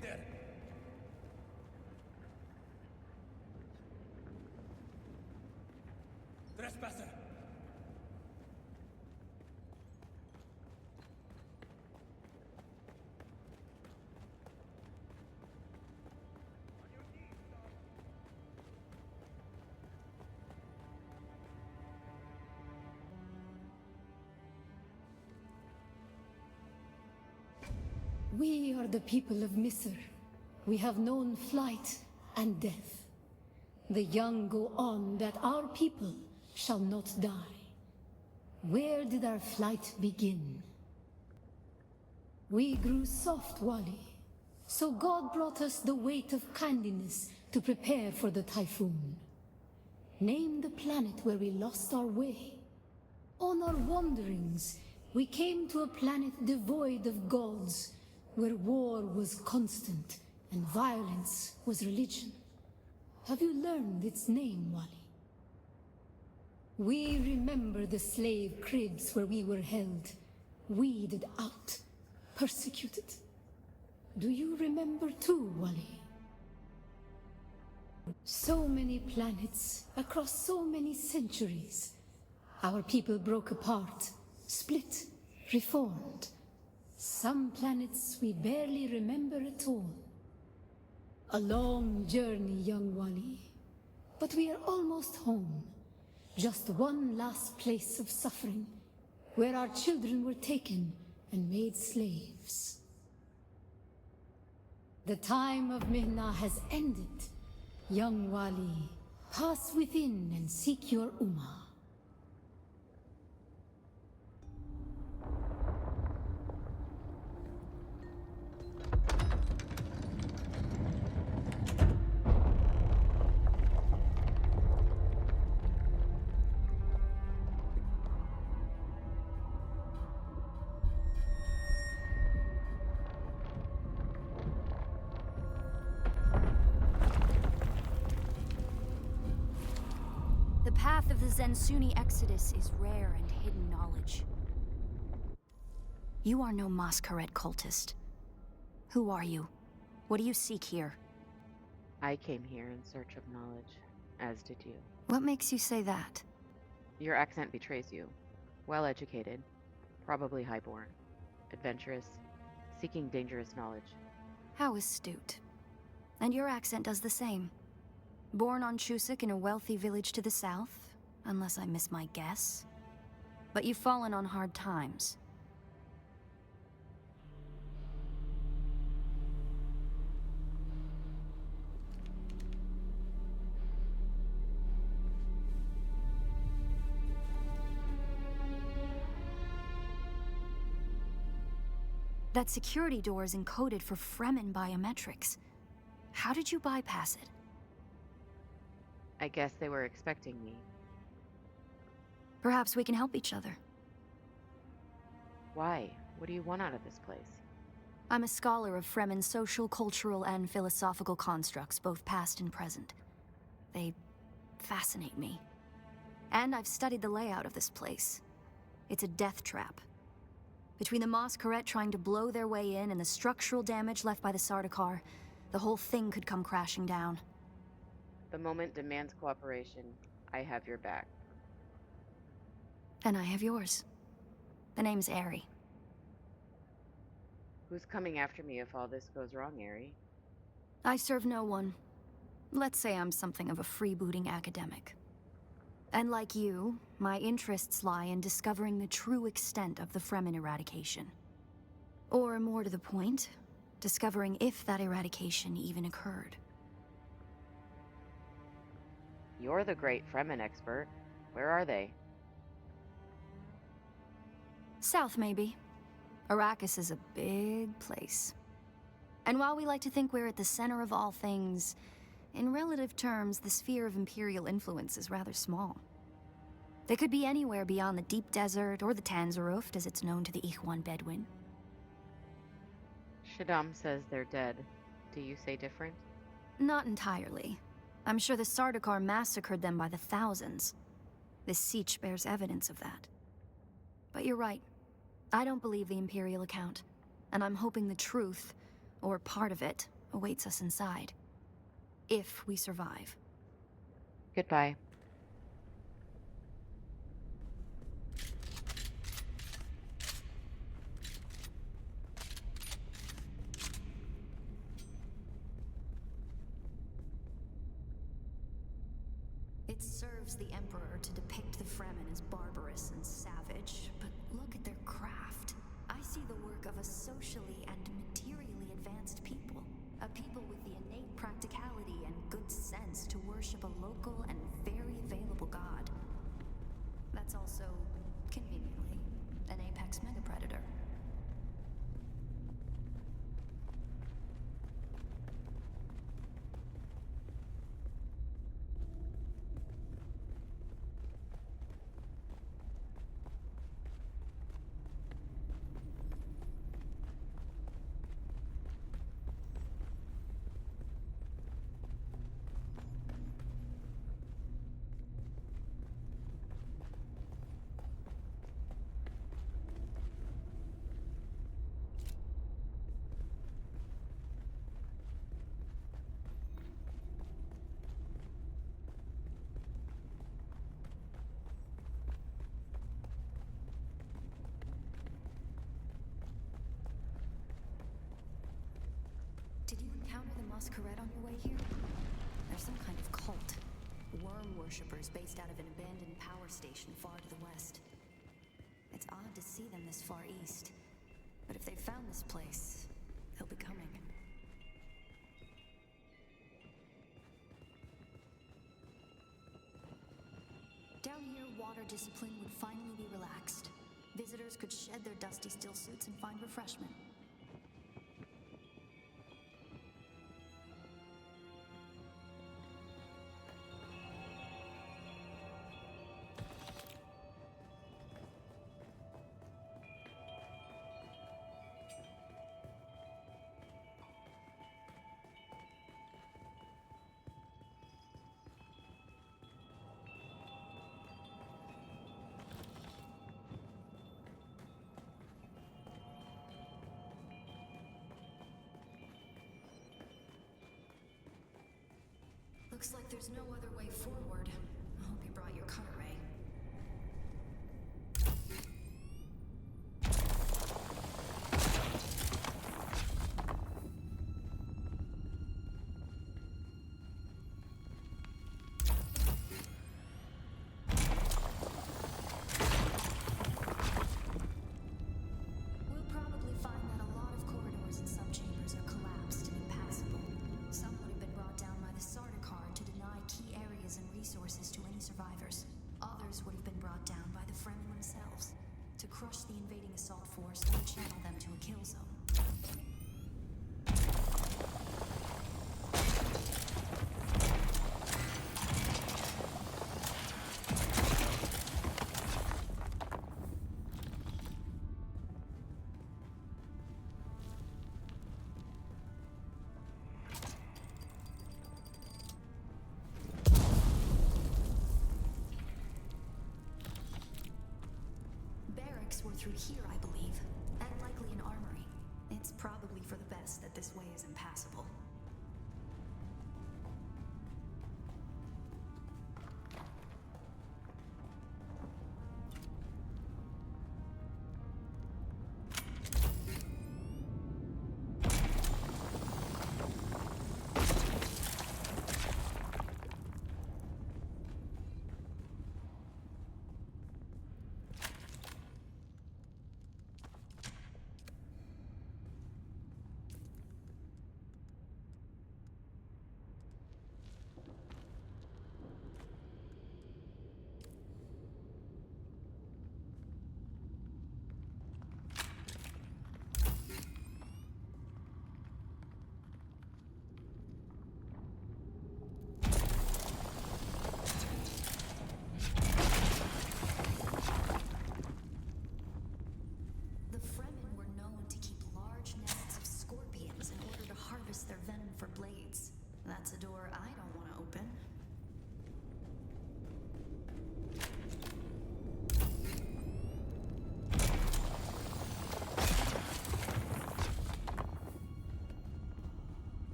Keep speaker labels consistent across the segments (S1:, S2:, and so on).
S1: together. Trespasser!
S2: We are the people of Misr. We have known flight and death. The young go on that our people shall not die. Where did our flight begin? We grew soft, Wali. So God brought us the weight of kindness to prepare for the typhoon. Name the planet where we lost our way. On our wanderings, we came to a planet devoid of gods, where war was constant and violence was religion. Have you learned its name, Wali? We remember the slave cribs where we were held, weeded out, persecuted. Do you remember too, Wali? So many planets, across so many centuries. Our people broke apart, split, reformed. Some planets we barely remember at all. A long journey, young Wali. But we are almost home. Just one last place of suffering, where our children were taken and made slaves. The time of Mihna has ended. Young Wali, pass within and seek your Ummah.
S3: The path of the Zensuni Exodus is rare and hidden knowledge. You are no Masquerade cultist. Who are you? What do you seek here?
S4: I came here in search of knowledge, as did you.
S3: What makes you say that?
S4: Your accent betrays you. Well-educated, probably highborn, adventurous, seeking dangerous knowledge.
S3: How astute. And your accent does the same. Born on Chusik in a wealthy village to the south, unless I miss my guess. But you've fallen on hard times. That security door is encoded for Fremen biometrics. How did you bypass it?
S4: I guess they were expecting me.
S3: Perhaps we can help each other.
S4: Why? What do you want out of this place?
S3: I'm a scholar of Fremen social, cultural, and philosophical constructs, both past and present. They fascinate me. And I've studied the layout of this place. It's a death trap. Between the Masquerade trying to blow their way in and the structural damage left by the Sardaukar, the whole thing could come crashing down.
S4: The moment demands cooperation. I have your back.
S3: And I have yours. The name's Ari.
S4: Who's coming after me if all this goes wrong, Ari?
S3: I serve no one. Let's say I'm something of a freebooting academic. And like you, my interests lie in discovering the true extent of the Fremen eradication. Or more to the point, discovering if that eradication even occurred.
S4: You're the great Fremen expert. Where are they?
S3: South, maybe. Arrakis is a big place. And while we like to think we're at the center of all things, in relative terms, the sphere of Imperial influence is rather small. They could be anywhere beyond the deep desert or the Tanzaruft, as it's known to the Ikhwan Bedouin.
S4: Shaddam says they're dead. Do you say different?
S3: Not entirely. I'm sure the Sardaukar massacred them by the thousands. This sietch bears evidence of that. But you're right. I don't believe the Imperial account. And I'm hoping the truth, or part of it, awaits us inside. If we survive.
S4: Goodbye.
S3: It serves the Emperor to depict the Fremen as barbarous and savage, but look at their craft. I see the work of a socially and materially advanced people. A people with the innate practicality and good sense to worship a local and very available god. That's also, conveniently, an apex megapredator. Did you encounter the Masquerade on your way here? They're some kind of cult. Worm worshippers based out of an abandoned power station far to the west. It's odd to see them this far east. But if they've found this place, they'll be coming. Down here, water discipline would finally be relaxed. Visitors could shed their dusty still suits and find refreshment. Looks like there's no other way forward. I hope you brought your cutter ray. We'll probably find that a lot of corridors and subchambers are collapsed and impassable. Some would have been brought down by the Sardaukar to deny key areas and resources to any survivors. Others would have been brought down by the Fremen themselves to crush the invading assault force and channel them to a kill zone. Barracks were through here, I believe, and likely an armory. It's probably for the best that this way is impassable.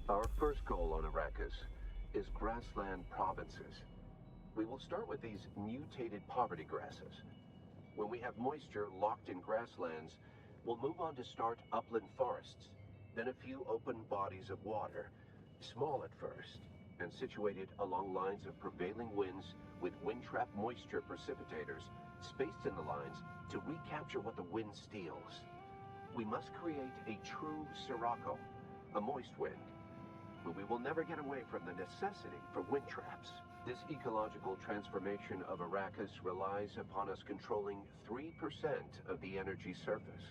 S1: Our first goal on Arrakis is grassland provinces. We will start with these mutated poverty grasses. When we have moisture locked in grasslands, we'll move on to start upland forests, then a few open bodies of water, small at first, and situated along lines of prevailing winds with wind-trap moisture precipitators spaced in the lines to recapture what the wind steals. We must create a true sirocco, a moist wind, but we will never get away from the necessity for wind traps. This ecological transformation of Arrakis relies upon us controlling 3% of the energy surface.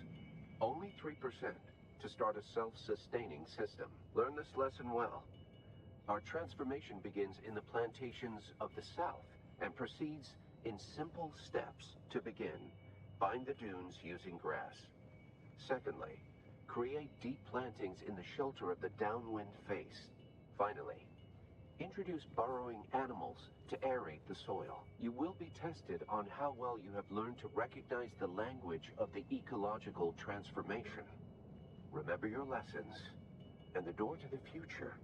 S1: Only 3% to start a self-sustaining system. Learn this lesson well. Our transformation begins in the plantations of the south and proceeds in simple steps. To begin, bind the dunes using grass. Secondly, create deep plantings in the shelter of the downwind face. Finally, introduce burrowing animals to aerate the soil. You will be tested on how well you have learned to recognize the language of the ecological transformation. Remember your lessons, and the door to the future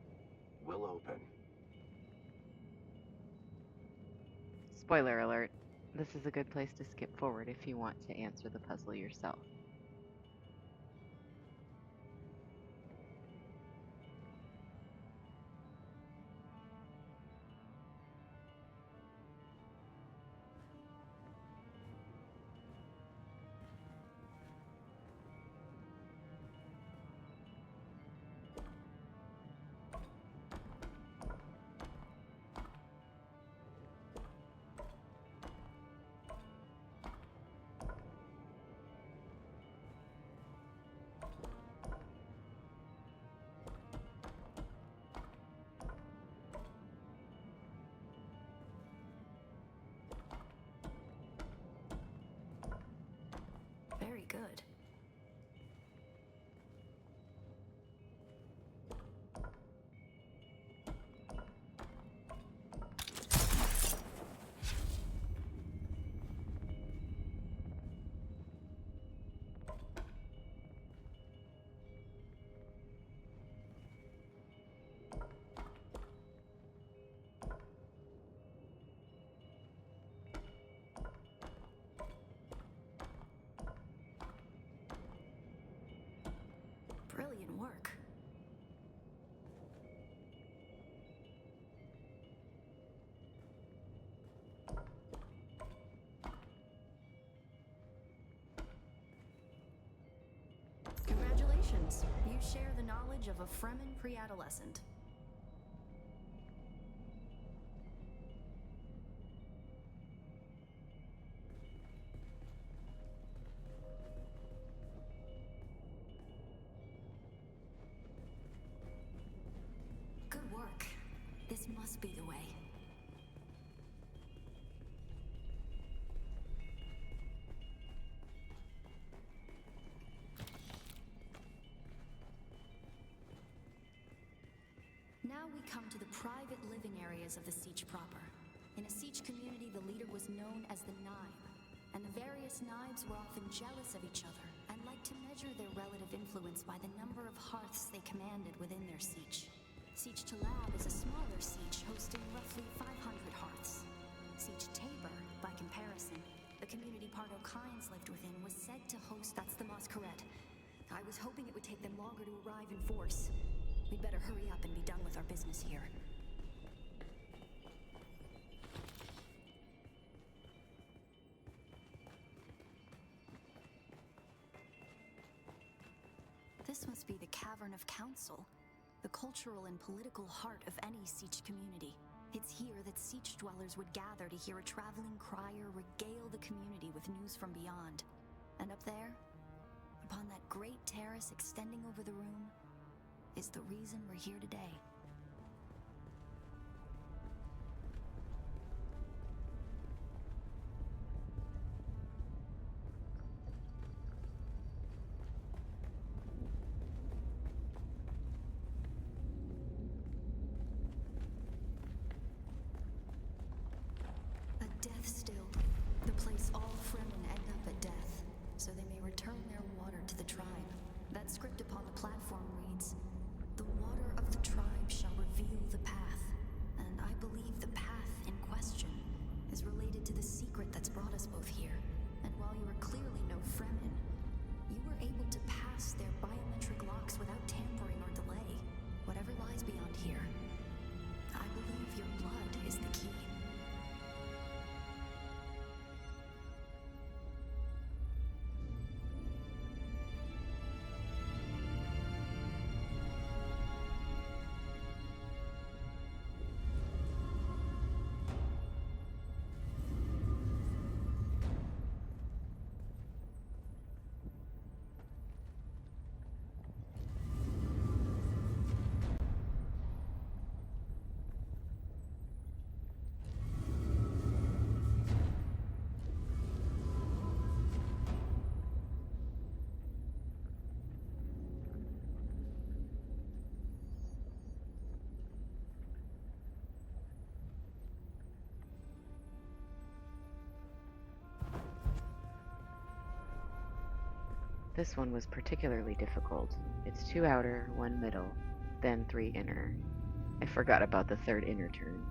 S1: will open.
S4: Spoiler alert. This is a good place to skip forward if you want to answer the puzzle yourself.
S3: Very good. Brilliant work. Congratulations. You share the knowledge of a Fremen pre-adolescent. Good work. This must be the way. Now we come to the private living areas of the sietch proper. In a sietch community, the leader was known as the Naib, and the various Naibs were often jealous of each other and liked to measure their relative influence by the number of hearths they commanded within their sietch. Sietch Talab is a smaller sietch hosting roughly 500 hearths. Sietch Tabor, by comparison, the community Pardo Kynes lived within, was said to host. That's the Masquerade. I was hoping it would take them longer to arrive in force. We'd better hurry up and be done with our business here. This must be the Cavern of Council, the cultural and political heart of any sietch community. It's here that sietch dwellers would gather to hear a traveling crier regale the community with news from beyond. And up there, upon that great terrace extending over the room, is the reason we're here today. A Deathstill, the place all Fremen end up at death, so they may return their water to the tribe. That script upon the platform reads, "The water of the tribe
S4: This one was particularly difficult. It's 2 outer, 1 middle, then 3 inner. I forgot about the 3rd inner turn.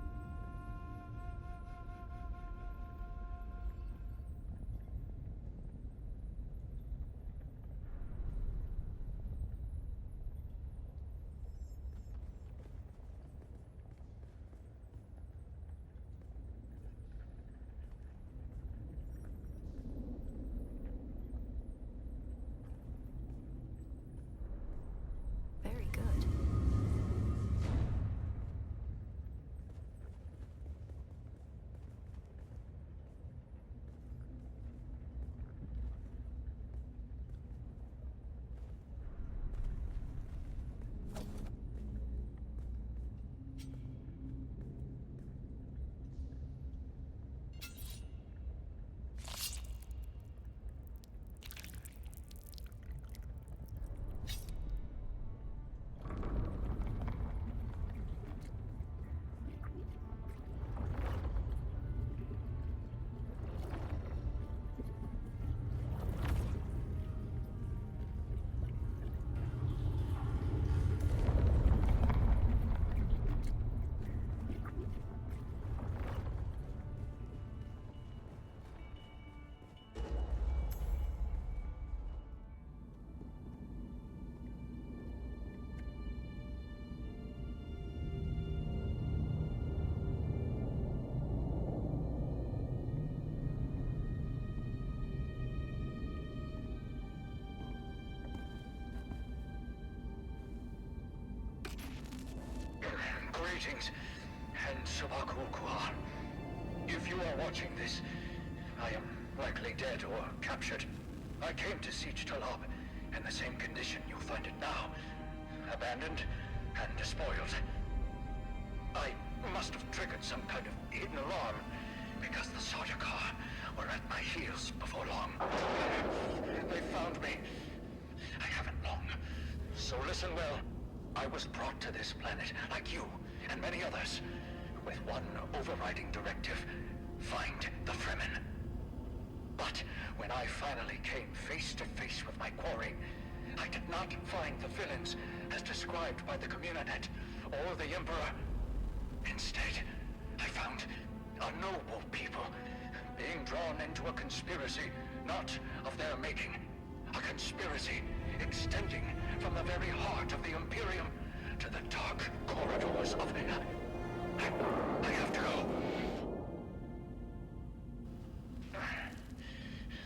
S3: Very good.
S5: Greetings, and Sabakukua. If you are watching this, I am likely dead or captured. I came to sietch Talab in the same condition you find it now. Abandoned and despoiled. I must have triggered some kind of hidden alarm, because the Sardaukar were at my heels before long. They found me. I haven't long. So listen well. I was brought to this planet, like you and many others, with one overriding directive: find the Fremen. But when I finally came face to face with my quarry, I did not find the villains as described by the Communinet or the Emperor. Instead, I found a noble people being drawn into a conspiracy not of their making. A conspiracy extending from the very heart of the Imperium to the dark corridors of... I have to go.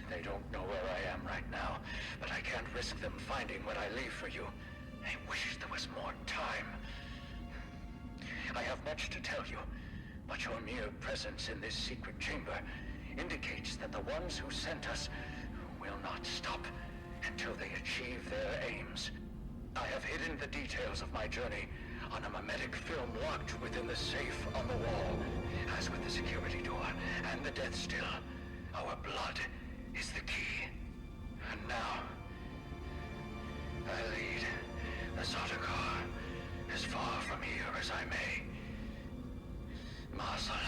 S5: They don't know where I am right now, but I can't risk them finding what I leave for you. I wish there was more time. I have much to tell you, but your mere presence in this secret chamber indicates that the ones who sent us will not stop until they achieve their aims. I have hidden the details of my journey on a mimetic film locked within the safe on the wall. As with the security door and the Deathstill, our blood is the key. And now, I lead the Sardaukar as far from here as I may. Ma salam.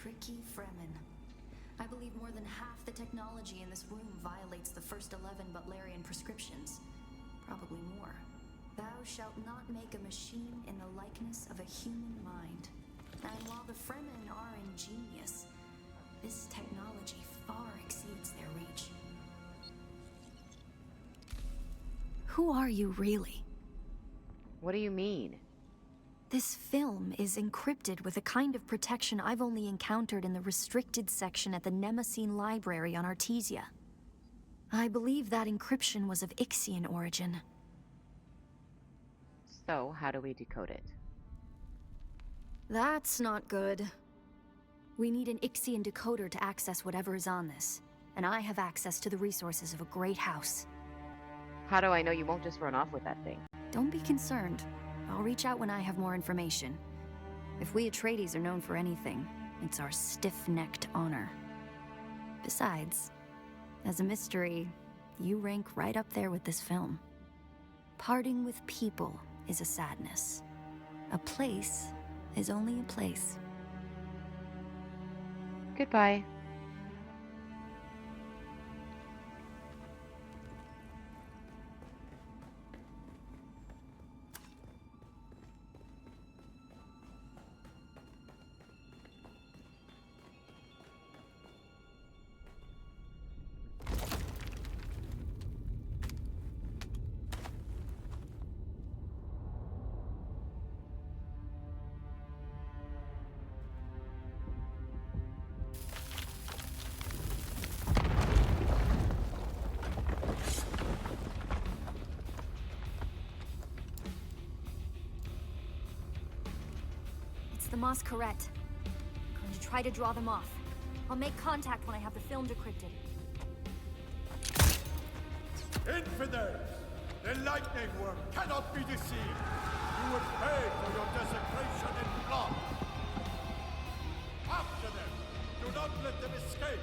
S3: Tricky Fremen. I believe more than half the technology in this room violates the first 11 Butlerian prescriptions. Probably more. Thou shalt not make a machine in the likeness of a human mind. And while the Fremen are ingenious, this technology far exceeds their reach. Who are you really?
S4: What do you mean?
S3: This film is encrypted with a kind of protection I've only encountered in the restricted section at the Nemesine Library on Artesia. I believe that encryption was of Ixian origin.
S4: So, how do we decode it?
S3: That's not good. We need an Ixian decoder to access whatever is on this, and I have access to the resources of a great house.
S4: How do I know you won't just run off with that thing?
S3: Don't be concerned. I'll reach out when I have more information. If we Atreides are known for anything, It's our stiff-necked honor. Besides, as a mystery, you rank right up there with this film. Parting with people is a sadness. A place is only a place.
S4: Goodbye.
S3: The Masquerette. I'm going to try to draw them off. I'll make contact when I have the film decrypted.
S6: Infidels! The lightning worm cannot be deceived! You will pay for your desecration in blood! After them! Do not let them escape!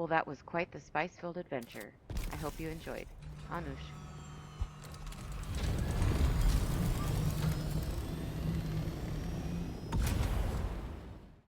S4: Well, that was quite the spice-filled adventure. I hope you enjoyed. Anush.